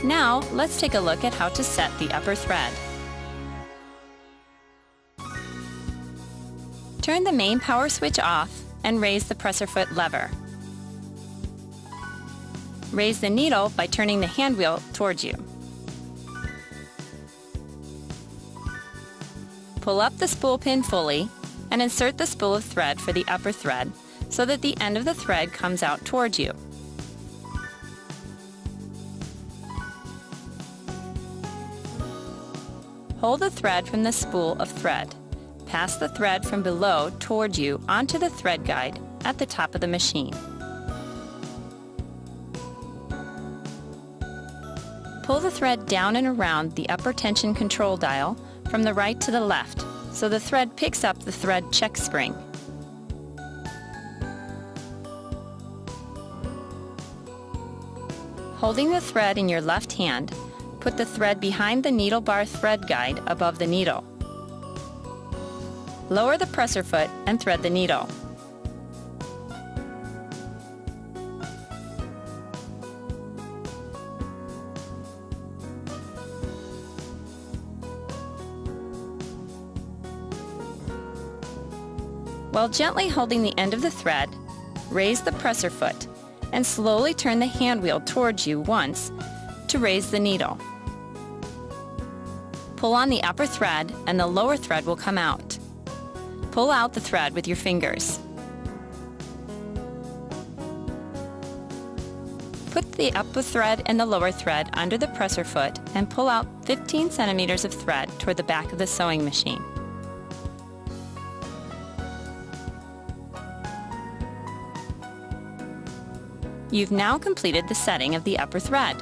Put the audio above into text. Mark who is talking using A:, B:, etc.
A: Now, let's take a look at how to set the upper thread. Turn the main power switch off and raise the presser foot lever. Raise the needle by turning the hand wheel towards you. Pull up the spool pin fully and insert the spool of thread for the upper thread so that the end of the thread comes out towards you. Hold the thread from the spool of thread. Pass the thread from below toward you onto the thread guide at the top of the machine. Pull the thread down and around the upper tension control dial from the right to the left so the thread picks up the thread check spring. Holding the thread in your left hand, put the thread behind the needle bar thread guide above the needle. Lower the presser foot and thread the needle. While gently holding the end of the thread, raise the presser foot and slowly turn the hand wheel towards you once to raise the needle. Pull on the upper thread and the lower thread will come out. Pull out the thread with your fingers. Put the upper thread and the lower thread under the presser foot and pull out 15 centimeters of thread toward the back of the sewing machine. You've now completed the setting of the upper thread.